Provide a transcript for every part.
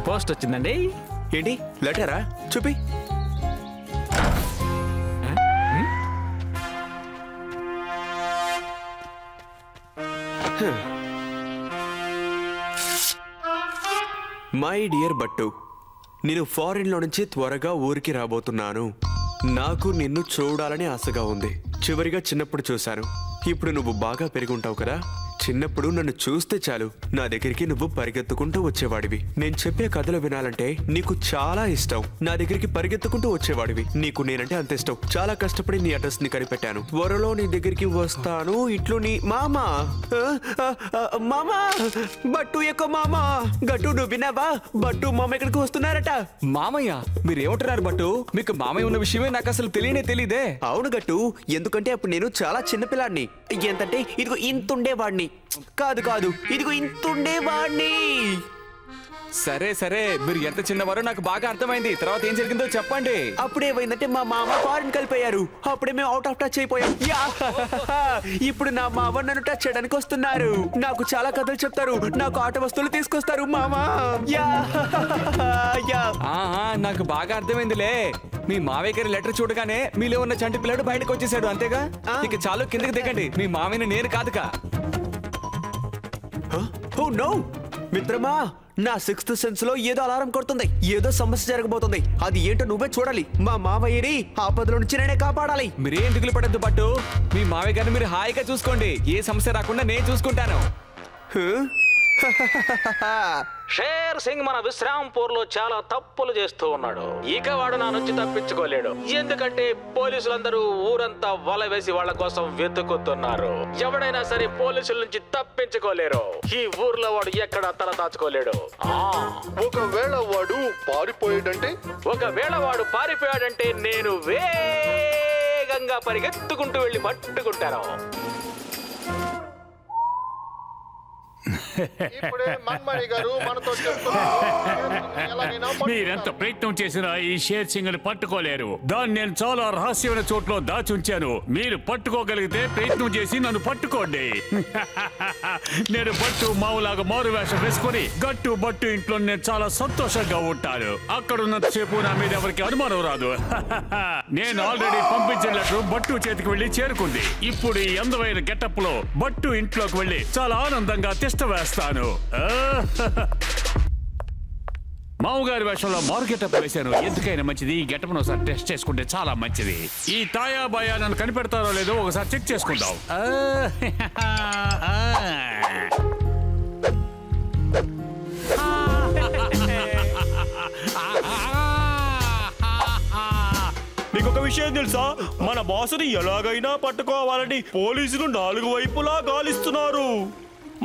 Post వచ్చిందండి. ఏంటి లెటరా? చూపి. మై డియర్ బట్టు, నేను ఫారిన్లో నుంచి త్వరగా ఊరికి రాబోతున్నాను. నాకు నిన్ను చూడాలని ఆశగా ఉంది. చివరిగా చిన్నప్పుడు చూశాను. ఇప్పుడు నువ్వు బాగా పెరుగుంటావు కదా. చిన్నప్పుడు నన్ను చూస్తే చాలు నా దగ్గరికి నువ్వు పరిగెత్తుకుంటూ వచ్చేవాడివి. నేను చెప్పే కథలు వినాలంటే నీకు చాలా ఇష్టం. నా దగ్గరికి పరిగెత్తుకుంటూ వచ్చేవాడివి. నీకు నేనంటే అంత ఇష్టం. చాలా కష్టపడి నీ అడ్రస్ ని కనిపెట్టాను. త్వరలో నీ దగ్గరికి వస్తాను. ఇంట్లో నీ మామా మామా బట్టు ఎక్కువ మామా. గట్టు నువ్వు విన్నావా? బట్టు మామ ఇక్కడికి వస్తున్నారట. మామయ్య మీరేమంటున్నారు బట్టు? మీకు మామయ్య ఉన్న విషయమే నాకు అసలు తెలియదే. అవును గట్టు, ఎందుకంటే అప్పుడు నేను చాలా చిన్నపిల్లాడిని. ఎంతంటే ఇదిగో ఇంతుండేవాడిని. కాదు ఇదిగో ఇంతుండేవాడిని. సరే సరే, మీరు ఎంత చిన్నవారో నాకు బాగా అర్థమైంది. తర్వాత ఏం జరిగిందో చెప్పండి. అప్పుడేమైందంటే మా మామ ఫారిన్ కలిపోయారు. అప్పుడే మేము అవుట్ ఆఫ్ టచ్ అయిపోయాం. ఇప్పుడు నా మామ నన్ను టచ్ చేయడానికి వస్తున్నారు. నాకు చాలా కథలు చెప్తారు. నాకు ఆట వస్తువులు తీసుకొస్తారు మామా. నాకు బాగా అర్థమైందిలే. మీ మావయ్య గారి లెటర్ చూడగానే మీలో ఉన్న చంటి పిల్లాడు బయటకు వచ్చేసాడు, అంతేగా? ఇక చాలు, కిందకి దిగండి. మీ మామయ్యని నేను కాదుగా. ఓ నో మిత్రమా, నా సిక్స్త్ సెన్స్ లో ఏదో అలారం కొడుతుంది. ఏదో సమస్య జరగబోతుంది. అది ఏంటో నువ్వే చూడాలి. మా మావయ్యని ఆపదల నుంచి నేనే కాపాడాలి. మీరేం దిగులు పడద్దు పట్టు. మీ మావయ్య గారిని మీరు హాయిగా చూసుకోండి. ఏ సమస్య రాకుండా నేను చూసుకుంటాను. షేర్ సింగ్ మన విశ్రాంపూర్ లో చాలా తప్పులు చేస్తూ ఉన్నాడు. ఇక వాడు నా నుంచి తప్పించుకోలేడు. ఎందుకంటే పోలీసులందరూ ఊరంతా వల వేసి వాళ్ళ కోసం వెతుకుతున్నారు. ఎవడైనా సరే పోలీసుల నుంచి తప్పించుకోలేరు. ఈ ఊర్లో వాడు ఎక్కడ తల దాచుకోలేడు. ఒకవేళ వాడు పారిపోయాడంటే నేను వేగంగా పరిగెత్తుకుంటూ వెళ్ళి పట్టుకుంటాను. మీరెంత ప్రయత్నం చేసినా ఈ షేర్ సింగ్ ని పట్టుకోలేరు. దాన్ని నేను చాలా రహస్యమైన చోట్లో దాచుంచాను. మీరు పట్టుకోగలిగితే ప్రయత్నం చేసి నన్ను పట్టుకోండి. నేను బట్టు మావులాగా మారు వేషం వేసుకుని గట్టు బట్టు ఇంట్లో నేను చాలా సంతోషంగా ఉంటాను. అక్కడున్నంతసేపు నా మీద ఎవరికి అనుమానం రాదు. నేను ఆల్రెడీ పంపించిన లెటర్ బట్టు చేతికి వెళ్లి చేరుకుంది. ఇప్పుడు ఈ అందమైన గెటప్ లో బట్టు ఇంట్లోకి వెళ్లి చాలా ఆనందంగా తిష్ట వేస్తాను. మామగారి వేషంలో మారు గెటప్ వేశాను. ఎందుకైనా మంచిది ఈ గెటప్ను ఒకసారి టెస్ట్ చేసుకుంటే చాలా మంచిది. ఈ తాయా బాయా నన్ను కనిపెడతారో లేదో ఒకసారి చెక్ చేసుకుందాం. మీకు ఒక విషయం తెలుసా? మన బాసుని ఎలాగైనా పట్టుకోవాలని పోలీసులు 4 వైపులా గాలిస్తున్నారు.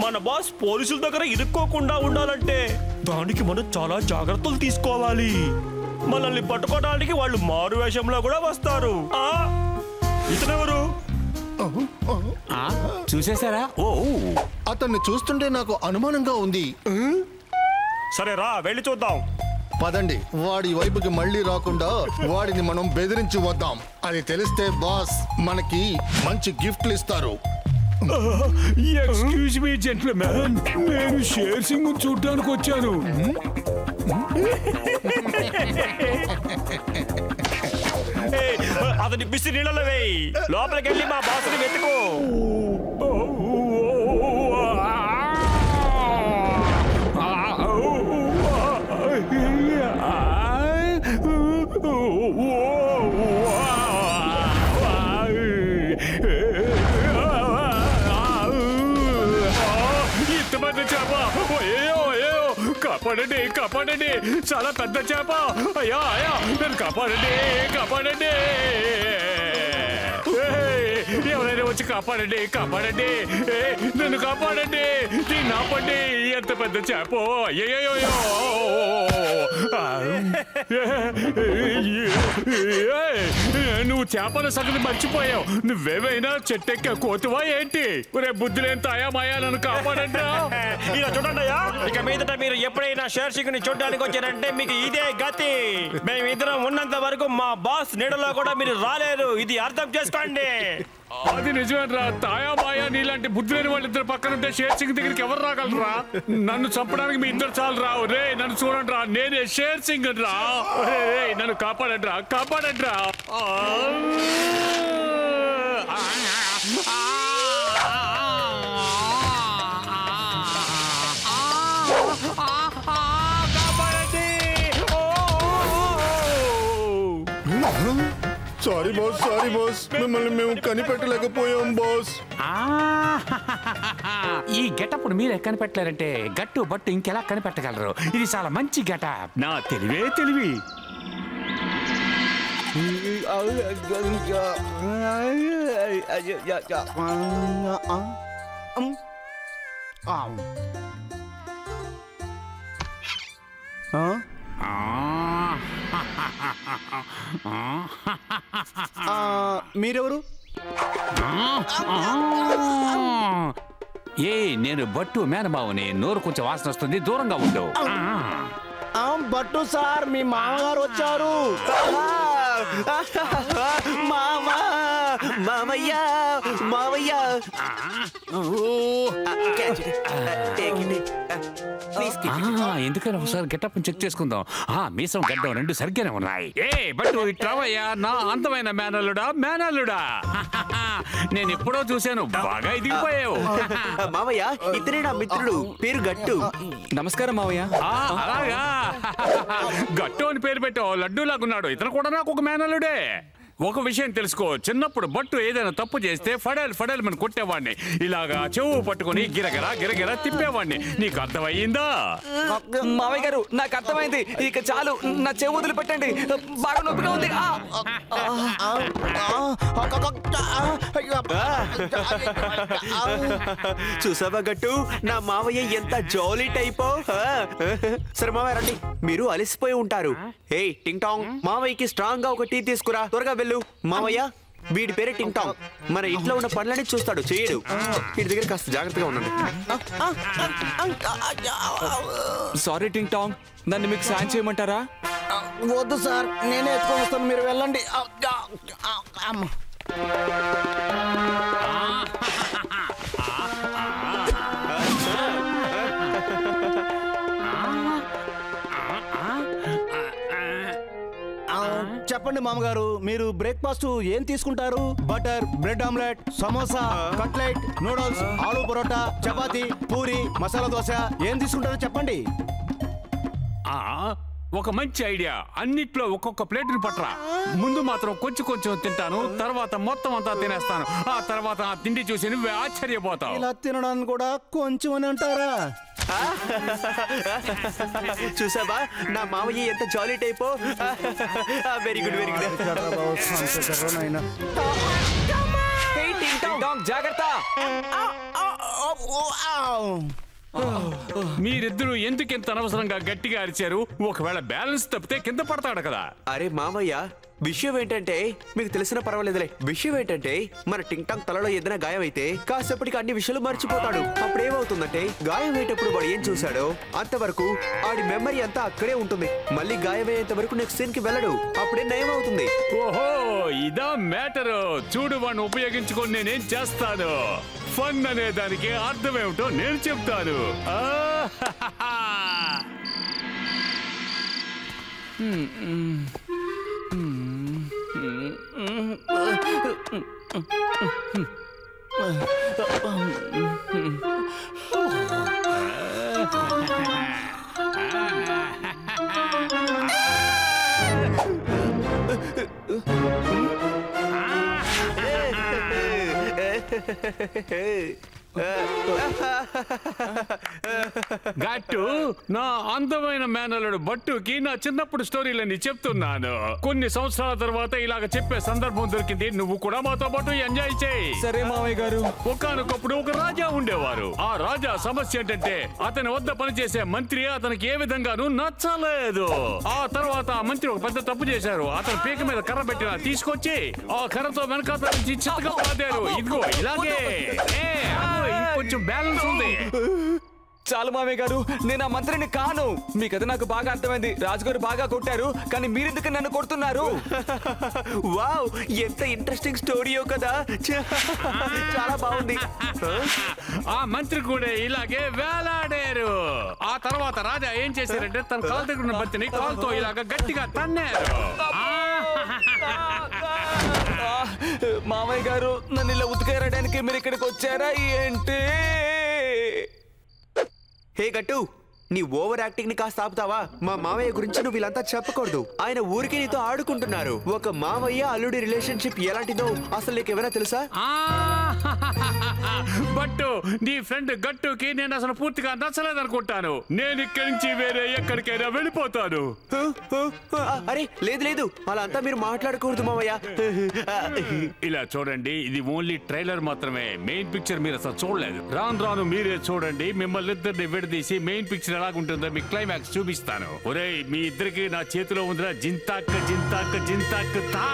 మన బాస్ పోలీసుల దగ్గర ఇరుక్కోకుండా ఉండాలంటే దానికి మనం చాలా జాగ్రత్తలు తీసుకోవాలి. మనల్ని పట్టుకోవడానికి వాళ్ళు మారు వేషంలో కూడా వస్తారు. ఇతనెవరు? చూసేశారా? ఓ, అతన్ని చూస్తుంటే నాకు అనుమానంగా ఉంది. సరే రా, వెళ్ళి చూద్దాం. పదండి, వాడి వైపుకి మళ్ళీ రాకుండా వాడిని మనం బెదిరించి వద్దాం. అది తెలిస్తే బాస్ మనకి మంచి గిఫ్ట్లు ఇస్తారు. ఎక్స్క్యూజ్ మీ జెంట్మెన్, నేను షేర్ సింగ్ చూడడానికి వచ్చాను. అతని బిసి నీళ్ళలో వేయి. లోపలికి వెళ్ళి మా బాసుని వెతుకో. కాపాడండి, కాపాడండి, చాలా పెద్ద చేప. అయ్యా అయ్యా, నేను కాపాడండి, కాపాడండి. ఎవరైనా వచ్చి కాపాడండి, కాపాడండి, నన్ను కాపాడండి, దీన్ని ఆపండి. ఎంత పెద్ద చేప! అయ్యో, నువ్వు చేపల సంగతి మర్చిపోయావు. నువ్వేమైనా చెట్టెక్క కోతువా ఏంటి? రే బుద్ధి లేని తాయా మాయా, నన్ను కాపాడండి. ఇలా చూడండి అయ్యా, ఇక మీదట మీరు ఎప్పుడైనా షేర్ సింగ్ ని చూడడానికి వచ్చారంటే మీకు ఇదే గతి. మేమిద్దరం ఉన్నంత వరకు మా బాస్ నీడలో కూడా మీరు రాలేరు. ఇది అర్థం చేసుకోండి. అది నిజమేరా. తాయా మాయా నీలాంటి బుద్ధి లేని వాళ్ళిద్దరు పక్కన ఉంటే షేర్ సింగ్ దగ్గరికి ఎవరు రాగలరా? నన్ను చంపడానికి మీ ఇద్దరు చాలు రా. రే నన్ను చూడండి రా, నేనే షేర్ సింగ్ రా. రే నన్ను కాపాడండి రా, కాపాడండి రా. సారీ బాస్, మిమ్మల్ని మేము కనిపెట్టలేకపోయాం బాస్. ఈ గెటప్ మీరే కనిపెట్టలేరంటే గట్టు బట్టు ఇంకెలా కనిపెట్టగలరు? ఇది చాలా మంచి గెటప్. నా తెలివే తెలివి. మీరెవరు? నేను బట్టు మేనబావుని. నోరు కొంచెం వాసన వస్తుంది, దూరంగా ఉండు. బట్టు సార్, మీ మామగారు వచ్చారు. మామయ్య ఎందుకని ఒకసారి గెటప్ చెక్ చేసుకుందాం. మీసం గడ్డం రెండు సరిగ్గానే ఉన్నాయి. బట్టు ఇట్రావయ్యా, నా అందమైన మేనల్లుడా. నేను ఎప్పుడో చూశాను, బాగా ఎదిగిపోయావు. మామయ్య, ఇతనే నా మిత్రుడు, పేరు గట్టు. నమస్కారం మావయ్య. అలాగా, గట్టు అని పేరు పెట్టావు. లడ్డూ లాగున్నాడు. ఇతను కూడా నాకు ఒక మేనల్లుడే. ఒక విషయం తెలుసుకో, చిన్నప్పుడు బట్టు ఏదైనా తప్పు చేస్తే ఫడేల్ మనం కొట్టేవాడిని. ఇలాగా చెవు పట్టుకుని గిరగిరా తిప్పేవాడిని. నీకు అర్థమయ్యిందా? మావయ్య గారు, నాకు అర్థమైంది. ఇక చాలు, నా చెవు వదిలిపెట్టండి. బాగా నొప్పిగా ఉంది. చూసావా గట్టు, నా మావయ్య ఎంత జాలీ టైపో. సరే మావయ్య రండి, మీరు అలసిపోయి ఉంటారు. హే టింగ్ టాంగ్, మావయ్యకి స్ట్రాంగ్ గా ఒక టీ తీసుకురా. త్వరగా వెళ్ళు. మావయ్య, వీడి పేరే టింగ్ టాంగ్. మన ఇంట్లో ఉన్న పనులన్నీ చూస్తాడు, చేయడు. వీడి దగ్గర కాస్త జాగ్రత్తగా ఉండండి. సారీ టింగ్ టాంగ్, నన్ను మీకు సాయం చేయమంటారా? వద్దు సార్, నేనే ఎత్తుకొని వస్తాను, మీరు వెళ్ళండి. చెప్పండి మామగారు, మీరు బ్రేక్ఫాస్ట్ ఏం తీసుకుంటారు? Butter, bread omelette, samosa, cutlet, noodles, aloo parotta, chapati, puri, masala dosa ఏం తీసుకుంటారో చెప్పండి. ఒక మంచి ఐడియా. అన్నిట్లో ఒక్కొక్క ప్లేట్ని పట్టరా. ముందు మాత్రం కొంచెం తింటాను, తర్వాత మొత్తం అంతా తినేస్తాను. ఆ తర్వాత ఆ తిండి చూసి నువ్వే ఆశ్చర్యపోతావు. ఇలా తినడానికి కూడా కొంచెం అని అంటారా? చూసావా, నా మావయ్య ఎంత జాలీ టైపో. Very good. జాగ్రత్త. మీరిద్దరూ ఎందుకెంత అనవసరంగా గట్టిగా అరిచారు? ఒకవేళ బ్యాలెన్స్ తప్పితే కింద పడతాడు కదా. అరే మామయ్య, విషయం ఏంటంటే, మీకు తెలిసిన పర్వాలేదులే. విషయం ఏంటంటే, మన టింగ్ టాంగ్ తలలో ఏదైనా గాయం అయితే కాసేపటికి అన్ని విషయాలు మర్చిపోతాడు. అప్పుడు ఏమవుతుందంటే, గాయం అయ్యేటప్పుడు వాడు ఏం చూశాడో అంతవరకు ఆడి మెమరీ అంతా అక్కడే ఉంటుంది. మళ్ళీ గాయం అయ్యేంత వరకు నెక్స్ట్ సీన్ కి వెళ్ళడు. అప్పుడే నయం అవుతుంది. ఓహో, ఇదా మ్యాటరు. చూడు, వాడిని ఉపయోగించుకొని నేనేం చేస్తాను. ఫన్ అనే దానికి అర్థమేమిటో నేను చెప్తాను. గట్టు, నా అందమైన మేనల్లుడు బట్టుకి నా చిన్నప్పుడు స్టోరీలన్నీ చెప్తున్నాను. కొన్ని సంవత్సరాల తర్వాత ఇలాగ చెప్పే సందర్భం దొరికింది. నువ్వు కూడా మాతో పాటు ఎంజాయ్ చేయి. సరే మావయ్య గారు. ఒకానొకప్పుడు ఒక రాజా ఉండేవారు. ఆ రాజా సమస్య ఏంటంటే, అతని వద్ద పనిచేసే మంత్రి అతనికి ఏ విధంగానూ నచ్చలేదు. ఆ తర్వాత ఆ మంత్రి ఒక పెద్ద తప్పు చేశారు. అతను పీక మీద కర్ర పెట్టిన తీసుకొచ్చి ఆ కర్రతో వెనకాల నుంచి చిత్తగా పాదారు. ఇదిగో ఇలాగే. ఇంకొంచెం బ్యాలెన్స్ ఉంది. చాలు మామయ్య గారు, నేను ఆ మంత్రిని కాను. మీ కథ నాకు బాగా అర్థమైంది. రాజుగారు బాగా కొట్టారు, కానీ మీరెందుకు నన్ను కొడుతున్నారు? వావ్, ఎంత ఇంట్రెస్టింగ్ స్టోరీయో కదా. చాలా బాగుంది. ఆ మంత్రి కూడా ఇలాగే వేలాడారు. ఆ తర్వాత రాజా ఏం చేశారంటే తన కాలు దగ్గర ఉన్న బంతిని కాలుతో ఇలాగ గట్టిగా తన్నారు. మామయ్య గారు, నన్ను ఇలా ఉతికేయడానికి మీరు ఇక్కడికి వచ్చారా ఏంటి? హే గట్టు, నీ ఓవర్ యాక్టింగ్ ని కాస్త ఆపుతావా? మా మావయ్య గురించి నువ్వు ఇలాంతా చెప్పకూడదు. ఆయన ఊరికి నీతో ఆడుకుంటున్నారు. ఒక మావయ్య అల్లుడి రిలేషన్షిప్ ఎలాంటిదో అసలు నీకు ఏమైనా తెలుసా? బట్టు, నీ ఫ్రెండ్ గట్టుకి నేను అసలు పూర్తిగా నచ్చలేదనుకుంటాను. నేను ఇక్కడి నుంచి వేరే ఎక్కడికైనా వెళ్ళిపోతాను. అరే లేదు లేదు, అలా అంతా మీరు మాట్లాడకూడదు మావయ్య. ఇలా చూడండి, ఇది ఓన్లీ ట్రైలర్ మాత్రమే. మెయిన్ పిక్చర్ మీరు అసలు చూడలేదు. రాను రాను మీరే చూడండి. మిమ్మల్ని ఇద్దరిని విడదీసి మెయిన్ పిక్చర్ ఎలాగుంటుందో మీ క్లైమాక్స్ చూపిస్తాను. ఒరేయ్, మీ ఇద్దరికి నా చేతిలో ఉందిరా జింతాక్ జింతాక్ జింతాక్ తా.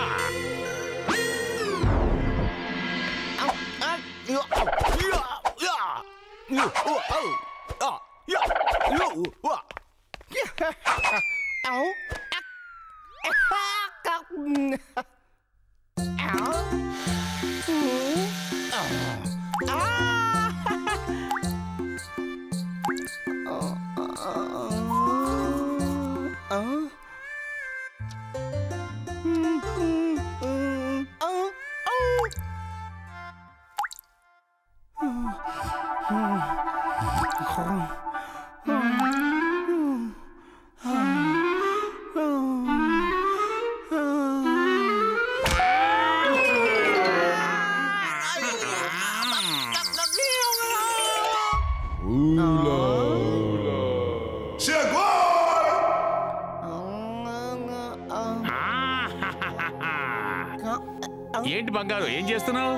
ఏంటి బంగారు, ఏం చేస్తున్నావు?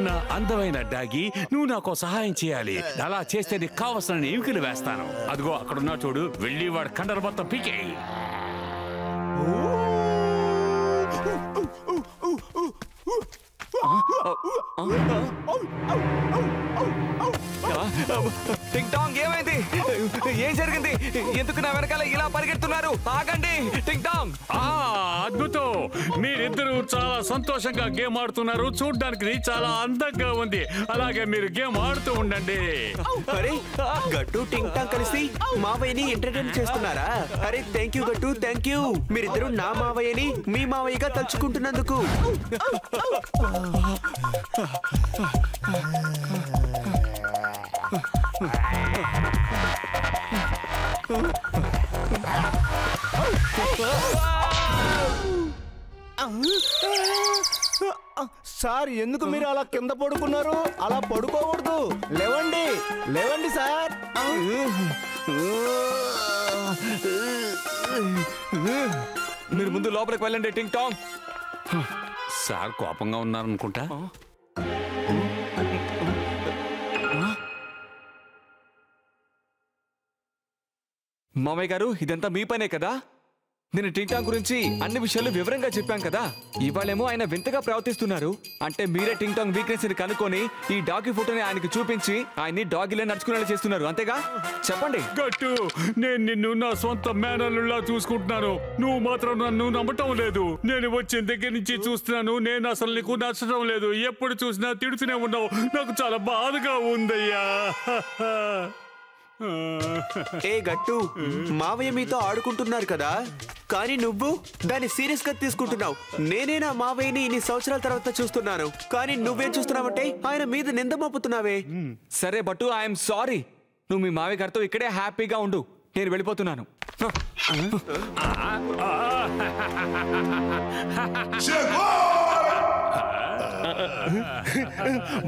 నా అందమైన డాగి, నువ్వు నాకు సహాయం చేయాలి. అలా చేస్తే నీకు కావలసిన ఎముకలు వేస్తాను. అదిగో అక్కడున్నా చూడు, వెళ్ళి వాడు కండర మొత్తం పీకేయి. టింగ్ టాంగ్, ఏమైంది? ఏం జరిగింది? ఎందుకు నా వెనకాల ఇలా పరిగెడుతున్నారు? ఆగండి టింగ్ టాంగ్. అద్భుతం, మీరిద్దరూ చాలా సంతోషంగా గేమ్ ఆడుతున్నారు. చూడ్డానికి చాలా అందంగా ఉంది. అలాగే మీరు గేమ్ ఆడుతూ ఉండండి. అరే, గట్టు టింగ్ టాంగ్ కలిసి మావయ్యని ఎంటర్టైన్ చేస్తున్నారా? అరే థ్యాంక్ యూ గట్టు, థ్యాంక్ యూ. మీరిద్దరు నా మావయ్యని మీ మావయ్యగా తలుచుకుంటున్నందుకు. సార్, ఎందుకు మీరు అలా కింద పడుకున్నారు? అలా పడుకోకూడదు. లేవండి, లేవండి సార్. మీరు ముందు లోపలికి వెళ్ళండి టింగ్ టాంగ్. సార్ కోపంగా ఉన్నారనుకుంటా. మామయ్య గారు, ఇదంతా మీ పనే కదా? నేను టింగ్ టాంగ్ గురించి అన్ని విషయాలు వివరంగా చెప్పాం కదా. ఇవాళేమో ఆయన వింతగా ప్రవర్తిస్తున్నారు. అంటే మీరే టింగ్ టాంగ్ వీక్నెస్ ని కనుక్కొని ఈ డాగి ఫోటోని ఆయనకి చూపించి ఆయన్ని డాగిలో నడుచుకునేలా చేస్తున్నారు, అంతేగా? చెప్పండి. గట్టు, నేను నిన్ను నా సొంత మేనల్లా చూసుకుంటున్నాను. నువ్వు మాత్రం నన్ను నమ్మటం లేదు. నేను వచ్చిన దగ్గర నుంచి చూస్తున్నాను, నేను అసలు నీకు నచ్చడం లేదు. ఎప్పుడు చూసినా తిడుతూనే ఉన్నావు. నాకు చాలా బాధగా ఉందయ్యా. ఏ గట్టు, మావయ్య మీతో ఆడుకుంటున్నారు కదా, కానీ నువ్వు దాన్ని సీరియస్ గా తీసుకుంటున్నావు. నేనే నా మావయ్యని ఇన్ని సంవత్సరాల తర్వాత చూస్తున్నాను, కానీ నువ్వేం చూస్తున్నావంటే ఆయన మీద నింద మోపుతున్నావే. సరే బట్టు, ఐఎమ్ సారీ. నువ్వు మీ మావయ్య గారితో ఇక్కడే హ్యాపీగా ఉండు. నేను వెళ్ళిపోతున్నాను.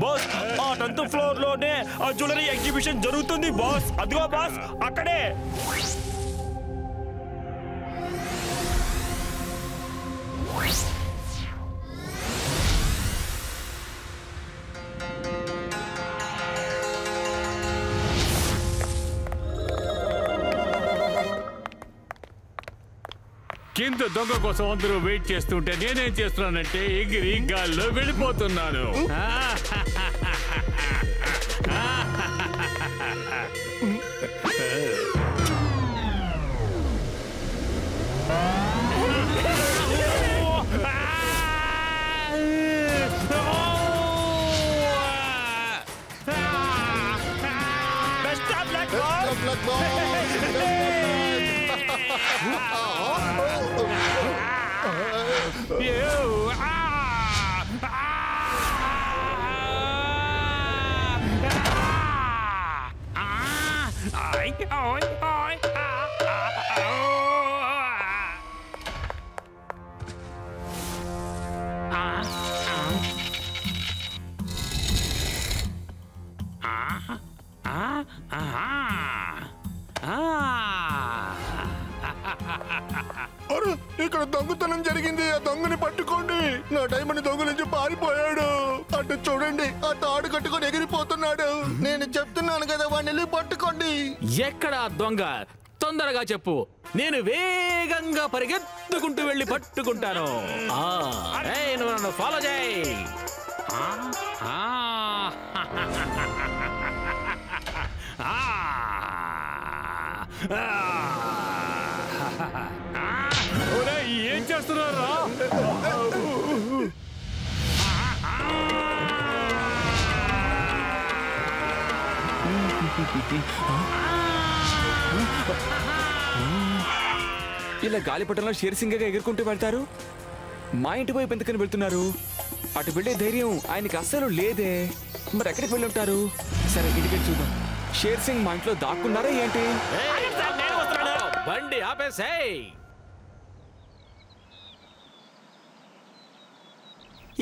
బాస్, ఆ 10th ఫ్లోర్ లోనే ఆ జ్యువెలరీ ఎగ్జిబిషన్ జరుగుతుంది బాస్. అదిగో బాస్, అక్కడే. కింద దొంగ కోసం అందరూ వెయిట్ చేస్తుంటే నేనేం చేస్తున్నానంటే ఎగిరి గాల్లో వెళ్ళిపోతున్నాను. ఇక్కడ దొంగతనం జరిగింది. ఆ దొంగని పట్టుకోండి. నా డైమండ్ దొంగ నుంచి పారిపోయాడు. అటు చూడండి, ఆ తాడు కట్టుకొని ఎగిరిపోతున్నాడు. నేను చెప్తున్నాను కదా, వాడిని వెళ్ళి పట్టుకోండి. ఎక్కడ దొంగ? తొందరగా చెప్పు, నేను వేగంగా పరిగెత్తుకుంటూ వెళ్ళి పట్టుకుంటాను. నువ్వు నన్ను ఫాలో చేయి. ఏం చేస్తున్నారా? ఇలా గాలిపటంలో షేర్ సింగ్ గా ఎగురుకుంటూ వెళ్తారు. మా ఇంటి వైపు ఎందుకని వెళ్తున్నారు? అటు వెళ్ళే ధైర్యం ఆయనకి అస్సలు లేదే. మరి ఎక్కడికి వెళ్ళి ఉంటారు? సరే, ఇంటికి చూద్దాం. షేర్ సింగ్ మా ఇంట్లో దాక్కున్నారా ఏంటి? బండి ఆపేసేయ్.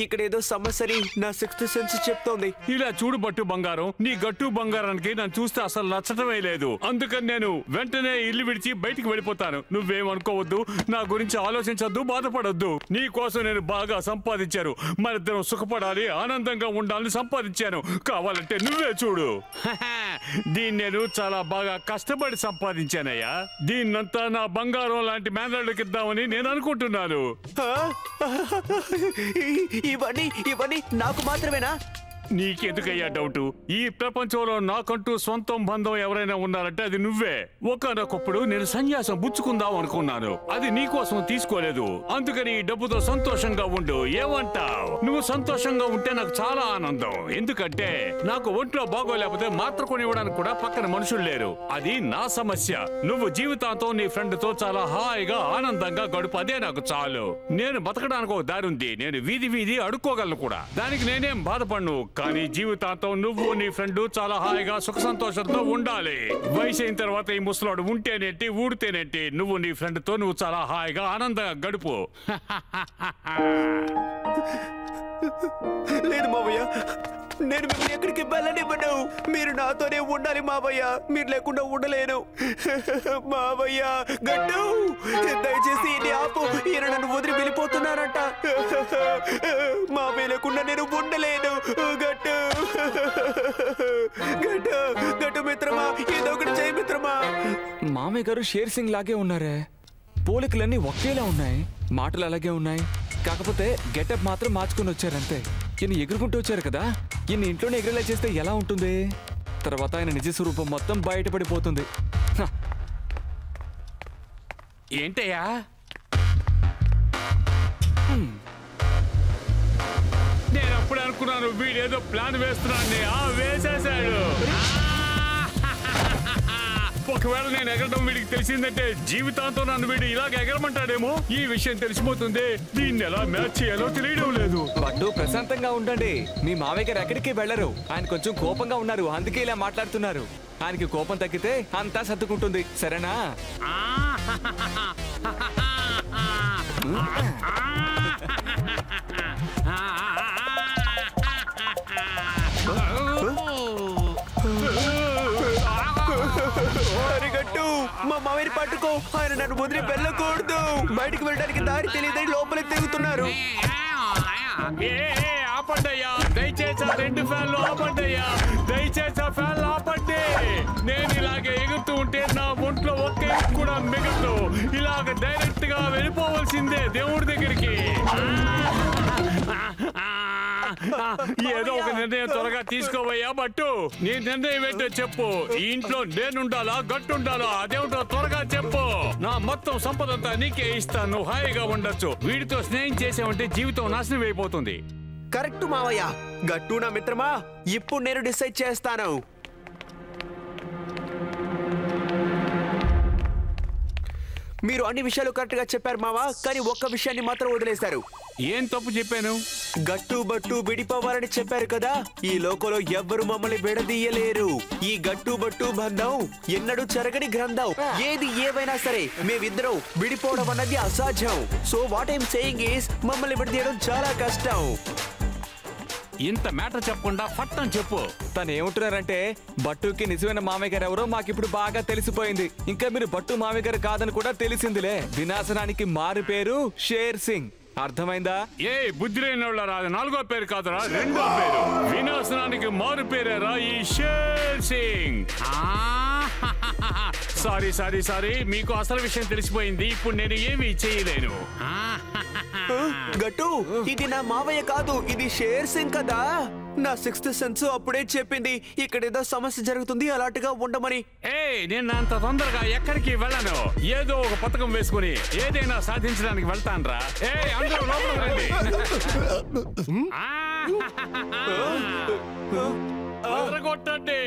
ఇక్కడేదో సమస్యని నా సిక్స్త్ సెన్స్ చెప్తోంది. ఇలా చూడు బట్టు బంగారం, నీ గట్టు బంగారానికి నన్ను చూస్తే అసలు నచ్చటమే లేదు. అందుకని నేను వెంటనే ఇల్లు విడిచి బయటికి వెళ్ళిపోతాను. నువ్వేమనుకోవద్దు, నా గురించి ఆలోచించొద్దు, బాధపడొద్దు. నీ కోసం నేను బాగా సంపాదించాను. మనిద్దరం సుఖపడాలి, ఆనందంగా ఉండాలని సంపాదించాను. కావాలంటే నువ్వే చూడు. దీన్ని నేను చాలా బాగా కష్టపడి సంపాదించానయ్యా. దీన్నంతా నా బంగారం లాంటి మేనల్లోకి ఇద్దామని నేను అనుకుంటున్నాను. ఇవన్నీ నాకు మాత్రమేనా? నీకెందుకయ్యా డౌట్? ఈ ప్రపంచంలో నాకంటూ సొంతం బంధం ఎవరైనా ఉన్నారంటే అది నువ్వే. ఒకనొకప్పుడు నేను సన్యాసం పుచ్చుకుందాం అనుకున్నాను. అది నీకోసం తీసుకోలేదు. అందుకని ఈ డబ్బుతో సంతోషంగా ఉండు. ఏమంటావ్? నువ్వు సంతోషంగా ఉంటే నాకు చాలా ఆనందం. ఎందుకంటే నాకు ఒంట్లో బాగోలేకపోతే మాత్ర కొనివ్వడానికి కూడా పక్కన మనుషులు లేరు. అది నా సమస్య. నువ్వు జీవితాంతం నీ ఫ్రెండ్ తో చాలా హాయిగా ఆనందంగా గడుపు. అదే నాకు చాలు. నేను బతకడానికి ఒక దారి ఉంది. నేను వీధి వీధి అడుక్కోగలను కూడా. దానికి నేనేం బాధపడను. కానీ జీవితాంతం నువ్వు నీ ఫ్రెండ్ చాలా హాయిగా సుఖ సంతోషంతో ఉండాలి. వయసు అయిన తర్వాత ఈ ముసలాడు ఉంటేనేంటి, ఊడితేనేంటి, నువ్వు నీ ఫ్రెండ్ తో నువ్వు చాలా హాయిగా ఆనందంగా గడుపు. లేదు మావయ్య, నేను మిమ్మల్ని ఎక్కడికి వెళ్ళనివ్వను. మీరు నాతోనే ఉండాలి మావయ్య. మీరు లేకుండా ఉండలేను. మావయ్య, గట్టు, దయచేసి ఇది ఆపు. ఈయన నన్ను వదిలి వెళ్ళిపోతున్నారంట. మావయ్య లేకుండా నేను ఉండలేను. గట్టు, గట్టు, గట్టు మిత్రమా, ఏదో ఒకటి చేయి మిత్రమా. మామయ్య గారు షేర్ సింగ్ లాగే ఉన్నారే. పోలికలన్నీ ఒకేలా ఉన్నాయి, మాటలు అలాగే ఉన్నాయి. కాకపోతే గెటప్ మాత్రం మార్చుకొని వచ్చారంతే. ఈయన ఎగురుకుంటూ వచ్చారు కదా, ఈయన ఇంట్లోనే ఎగిరేలా చేస్తే ఎలా ఉంటుంది? తర్వాత ఆయన నిజ స్వరూపం మొత్తం బయటపడిపోతుంది. ఏంటయ్యా? నేను అప్పుడు అనుకున్నాను వీడేదో ప్లాన్ వేస్తున్నాను. వేసేసాడు. ఒకవేళ నేను ఎగరడం వీడికి తెలిసిందంటే జీవితాంతం నన్ను వీడు ఇలాగ ఎగరమంటాడేమో. ఈ విషయం తెలిసిపోతుంది. దీన్ని ఎలా మ్యాచ్ చేయాలో తెలియడం లేదు. బట్టు, ప్రశాంతంగా ఉండండి. మీ మామయ్య గారు ఎక్కడికి వెళ్లరు. ఆయన కొంచెం కోపంగా ఉన్నారు, అందుకే ఇలా మాట్లాడుతున్నారు. ఆయనకి కోపం తగ్గితే అంతా సర్దుకుంటుంది, సరేనా? గట్టు, మా మామయ్యని పట్టుకో. ఆయన నన్ను వదిలి వెళ్ళకూడదు. బయటికి వెళ్ళడానికి దారి తెలియదని లోపలికి తెగుతున్నారు. ఆపండయ్యా, దయచేసి ఆ 2 ఫ్యాన్లు ఆపండయ్యా. దయచేసి ఆ ఫ్యాన్లు ఆపండి. నేను ఇలాగే ఎగురుతూ ఉంటే నా ఒంట్లో ఒక్క కూడా మిగలదు. ఇలాగ డైరెక్ట్ గా వెళ్ళిపోవాలి. వెళ్ళాల్సిందే దేవుడి దగ్గరికి. ఏదో ఒక నిర్ణయం త్వరగా తీసుకోవయ్యా బట్టు. నీ నిర్ణయం ఏంటో చెప్పు. ఈ ఇంట్లో నేనుండాలా గట్టుండాలా అదేమిటో త్వరగా చెప్పు. నా మొత్తం సంపదంతా నీకే ఇస్తాను, హాయిగా ఉండొచ్చు. వీడితో స్నేహం చేసావంటే జీవితం నాశనం అయిపోతుంది. కరెక్ట్ మావయ్య. గట్టు నా మిత్రమా, ఇప్పుడు నేను డిసైడ్ చేస్తాను. మీరు అన్ని విషయాలు కరెక్ట్ గా చెప్పారు మావా, కానీ ఒక్క విషయాన్ని మాత్రం వదిలేశారు. ఏం తప్పు చెప్పాను? గట్టు బట్టు విడిపోవాలని చెప్పారు కదా. ఈ లోకంలో ఎవ్వరు మమ్మల్ని విడదీయలేరు. ఈ గట్టు బట్టు బంధం ఎన్నడూ చెరగని గ్రంథం. ఏది ఏవైనా సరే మేమిద్దరం విడిపోవడం అన్నది అసాధ్యం. So what I'm saying is మమ్మల్ని విడదీయడం చాలా కష్టం. ఇంత మ్యాటర్ చెప్పకుండా ఫట్టం చెప్పు. తను ఏమంటున్నారంటే బట్టుకి నిజమైన మామయ్య గారు ఎవరో మాకిప్పుడు బాగా తెలిసిపోయింది. ఇంకా మీరు బట్టు మామయ్య గారు కాదని కూడా తెలిసిందిలే. వినాశనానికి మారు పేరు షేర్ సింగ్. అర్థమైందా? ఏ బుద్ధి లేనివాళ్ళరా, అది 4వ పేరు కాదురా, 2వ పేరు. వినాశనానికి మారు పేరేరా ఈ share Singh. Sorry sorry sorry, మీకు అసలు విషయం తెలిసిపోయింది. ఇప్పుడు నేను ఏమీ చేయలేను. గట్టు, ఇది నా మావయ్య కాదు, ఇది షేర్ సింగ్ కదా. నా 6th సెన్స్ అప్పుడే చెప్పింది ఇక్కడ ఏదో సమస్య జరుగుతుంది, అలాంటిగా ఉండమని. నేను అంత తొందరగా ఎక్కడికి వెళ్ళను. ఏదో ఒక పథకం వేసుకుని ఏదైనా సాధించడానికి వెళ్తాన్రా. అందరూ లోపలికి రండి. అదరగొట్టండి.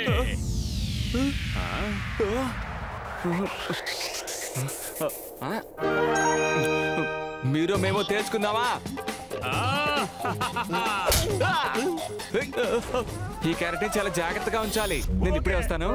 మీరు మేము తెలుసుకుందామా? ఈ క్యారెక్టర్ చాలా జాగ్రత్తగా ఉంచాలి. నేను ఇప్పుడే వస్తాను.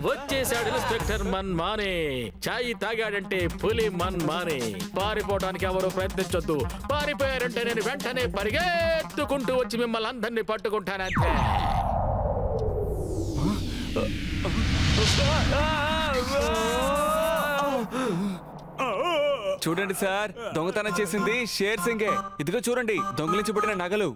వచ్చేసాడు ఇన్స్పెక్టర్ మన్మానే. చాయ్ తాగాడంటే పులి మన్మానే. పారిపోవడానికి ఎవరు ప్రయత్నించొద్దు. పారిపోయారంటే నేను వెంటనే పరిగెత్తుకుంటూ వచ్చి మిమ్మల్ని అందరినీ పట్టుకుంటానంటే. చూడండి సార్, దొంగతనం చేసింది షేర్ సింగే. ఇదిగో చూడండి, దొంగిలించబడిన నగలు.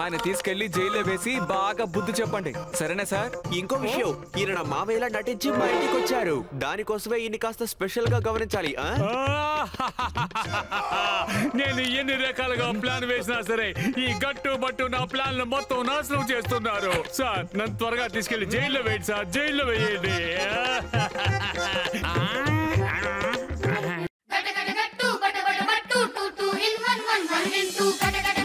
ఆయన తీసుకెళ్లి జైల్లో వేసి బాగా బుద్ధి చెప్పండి, సరేనా సార్? ఇంకో విషయం, ఈయన నా మావయ్యలా నటించి బయటికి వచ్చారు. దానికోసమే ఈయన కాస్త స్పెషల్ గా గమనించాలి. నేను ఎన్ని రకాలుగా ప్లాన్ వేసినా సరే ఈ గట్టు బట్టు నా ప్లాన్ మొత్తం నాశనం చేస్తున్నారు. సార్, నన్ను త్వరగా తీసుకెళ్లి జైల్లో వేయండి సార్, జైల్లో వేయండి. Gata gata gattu, bata bata battu, 2 2 in 1 1 1 in 2. Gata gata